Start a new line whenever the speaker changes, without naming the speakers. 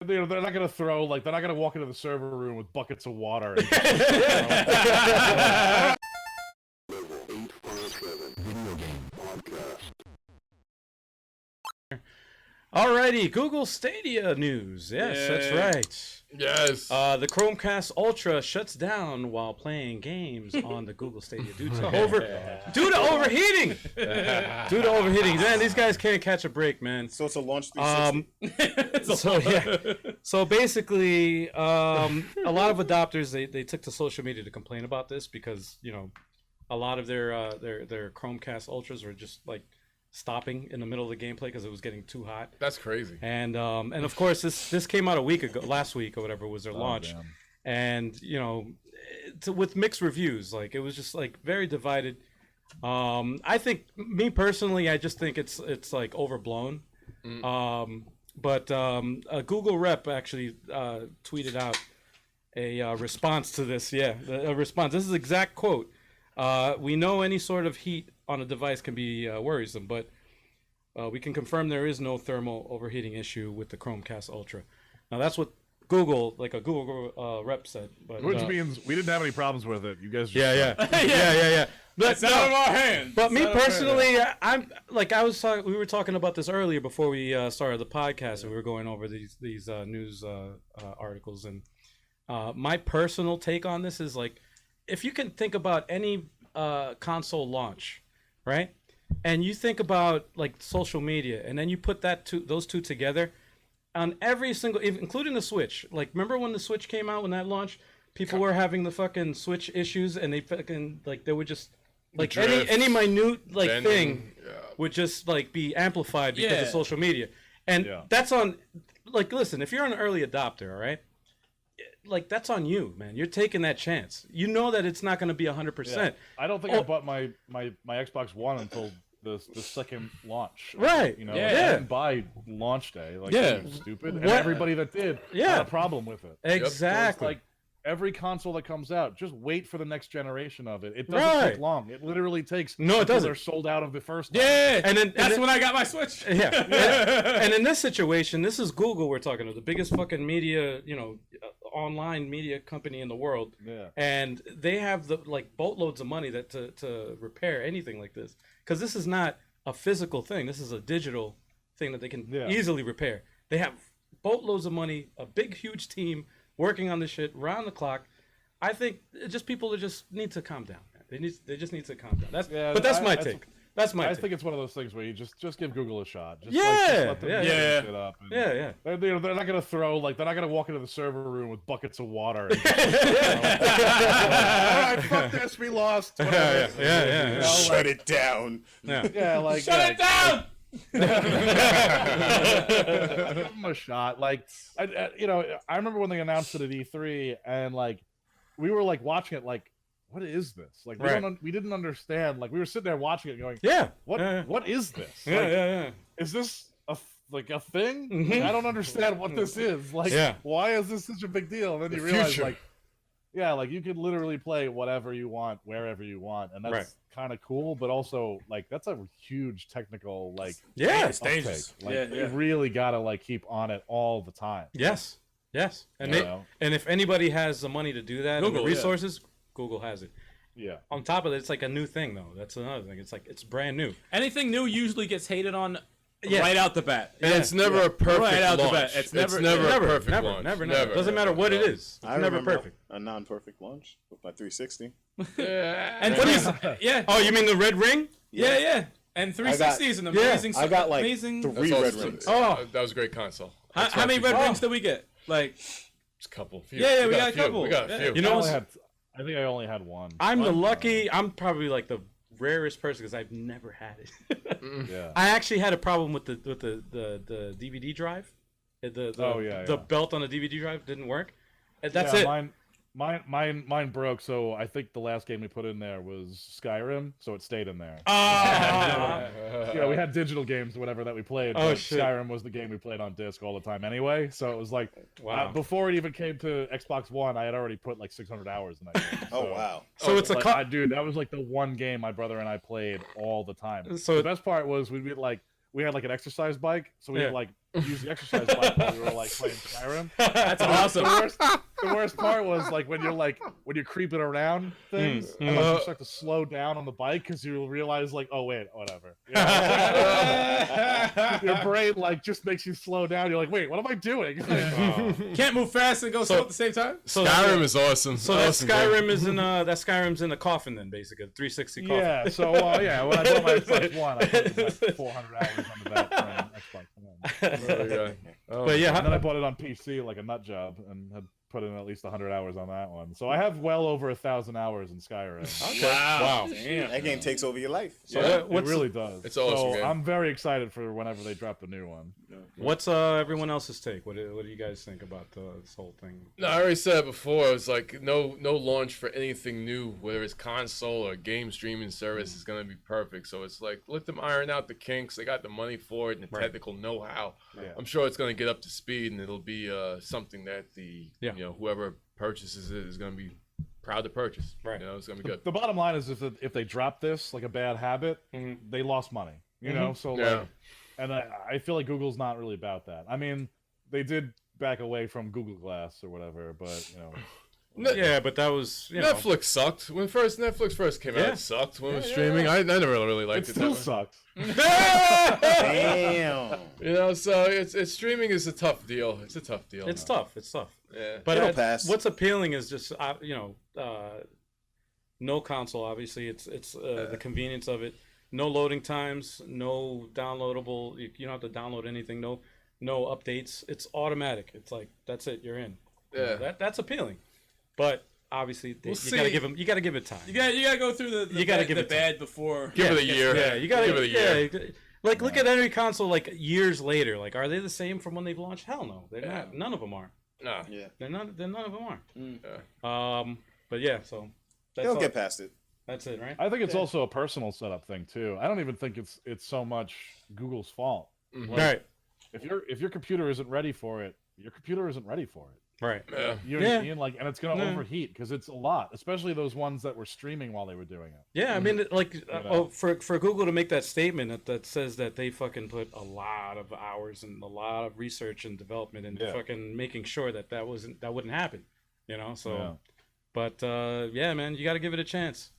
They're not gonna they're not gonna walk into the server room with buckets of water. And
Level 857 Video Game Podcast.
Alrighty, Google Stadia news. Yes, that's right.
Yes.
The Chromecast Ultra shuts down while playing games on the Google Stadia due to overheating. Due to overheating. Man, these guys can't catch a break, man.
So it's a launch 360.
So basically, a lot of adopters they took to social media to complain about this because a lot of their Chromecast Ultras were just like stopping in the middle of the gameplay because it was getting too hot.
That's crazy.
And of course this came out last week or whatever was their launch,
damn.
and with mixed reviews. Like it was just like very divided. I think me personally, I just think it's like overblown. But a Google rep actually tweeted out a response to this. Yeah, a response. This is exact quote. We know any sort of heat on a device can be worrisome, but we can confirm there is no thermal overheating issue with the Chromecast Ultra. Now that's what Google rep said. But,
which means we didn't have any problems with it. You guys just
yeah. But,
It's out of our hands.
But me personally, we were talking about this earlier before we started the podcast, and we were going over these news articles, and my personal take on this is like, if you can think about any console launch, right? And you think about like social media, and then you put those two together on every single, including the Switch. Like, remember when the Switch came out, when that launched? People were having the fucking Switch issues, and they fucking like they would just like any minute like thing would just like be amplified because of social media. And that's on, like, listen, if you're an early adopter, all right, like that's on you, man. You're taking that chance. You know that it's not going to be 100%.
I don't think I bought my Xbox One until the second launch.
Right.
I didn't buy launch day. Like, stupid. And everybody that did had a problem with it.
Exactly.
So it's like every console that comes out, just wait for the next generation of it. It doesn't take long. It literally takes.
No, it doesn't.
They're sold out of the first time.
Yeah,
and then
that's when I got my Switch.
Yeah, and in this situation, this is Google we're talking to, the biggest fucking media, online media company in the world. Yeah, and they have the like boatloads of money to repair anything like this, because this is not a physical thing. This is a digital thing that they can easily repair. They have boatloads of money, a big huge team working on this shit round the clock. I think people just need to calm down, man. They just need to calm down. That's my take. That's my take.
I think it's one of those things where you just give Google a shot. Just
let
them shit up. And They're not gonna they're not gonna walk into the server room with buckets of water. And all right, fuck this, we lost.
Yeah.
Shut it down.
Shut
it down.
Give them a shot. Like, I remember when they announced it at E3, and like we were like watching it, like, what is this? Like, we didn't understand. Like, we were sitting there watching it, going, what is this? Is this a thing?
Mm-hmm.
Like, I don't understand what this is. Like, why is this such a big deal? And then you realize, like, you can literally play whatever you want, wherever you want, and that's kind of cool. But also, like, that's a huge technical, like,
stages.
Like, you really gotta like keep on it all the time.
Yes, and and if anybody has the money to do that, Google, and the resources, Google has it.
Yeah.
On top of it, it's like a new thing, though. That's another thing. It's like it's brand new.
Anything new usually gets hated on. Right out the bat.
And it's never a perfect launch.
It's
never a perfect launch.
Never. Doesn't matter what it is. It's never perfect.
A non-perfect launch with my 360.
And what is
Oh, you mean the red ring?
Yeah. And 360 is an amazing.
I got like
amazing.
3 red rings.
Oh, that was a great console.
How many red rings did we get? Like,
just a couple.
Few. Yeah, we got a couple.
We got a few.
You know,
I think I only had one.
I'm probably like the rarest person because I've never had it. I actually had a problem with the DVD drive. The belt on the DVD drive didn't work. And that's it.
Mine broke, so I think the last game we put in there was Skyrim, so it stayed in there. We had digital games, whatever, that we played.
Oh,
but
shit.
Skyrim was the game we played on disc all the time anyway, so it was like, before it even came to Xbox One, I had already put like 600 hours in that game.
Oh, wow.
So it's
dude, that was like the one game my brother and I played all the time.
So
the best part was we had like an exercise bike, so we had like use the exercise bike while we were like playing Skyrim.
That's awesome.
The worst part was like when you're creeping around things and like, you start to slow down on the bike because you realize like, oh wait, whatever. You know? Your brain like just makes you slow down. You're like, wait, what am I doing?
Can't move fast and go slow at the same time.
So
Skyrim is awesome.
So that Skyrim is in Skyrim's in a coffin then, basically, a 360 coffin.
Yeah. So yeah, when I bought my Xbox One, I put like 400 hours onto that Xbox One.
But yeah,
and then I bought it on PC like a nut job and had put in at least 100 hours on that one. So I have well over 1,000 hours in Skyrim.
Okay. Wow.
Damn. That game takes over your life.
So it really does.
It's an awesome game.
I'm very excited for whenever they drop the new one.
What's everyone else's take? What do you guys think about this whole thing?
No, I already said it before. It was like no launch for anything new, whether it's console or game streaming service, is going to be perfect. So it's like, let them iron out the kinks. They got the money for it and the technical know-how.
Yeah.
I'm sure it's going to get up to speed, and it'll be something that whoever purchases it is going to be proud to purchase.
Right.
You know, it's going to be good.
The bottom line is if they drop this like a bad habit, they lost money. You know, so like, and I feel like Google's not really about that. I mean, they did back away from Google Glass or whatever, but you know.
Yeah, but that was
Netflix sucked when Netflix first came out. It sucked when it was streaming. I never really liked it.
It still sucks.
Damn.
You know, so it's streaming is a tough deal. It's a tough deal.
It's tough.
Yeah.
But
It'll pass.
What's appealing is just no console. Obviously, it's the convenience of it. No loading times. No downloadable. You don't have to download anything. No updates. It's automatic. It's like that's it. You're in.
Yeah.
That's appealing. But obviously, you gotta give it time.
You gotta go through the bad before.
Give it a year.
Yeah, you gotta
give it a year.
Yeah, like look at every console like years later. Like, are they the same from when they've launched? Hell no, they're not. None of them are.
No.
Yeah.
None of them are.
Yeah.
But yeah, so
They'll get past it.
that's it, right?
I think it's also a personal setup thing too. I don't even think it's so much Google's fault.
Mm-hmm.
Like,
Right.
If your computer isn't ready for it, your computer isn't ready for it.
Right.
Yeah.
You know what I mean? Like, and it's gonna overheat because it's a lot, especially those ones that were streaming while they were doing it.
Yeah, I mean, like, for Google to make that statement that says that they fucking put a lot of hours and a lot of research and development into fucking making sure that wouldn't happen, you know. So, but yeah, man, you got to give it a chance.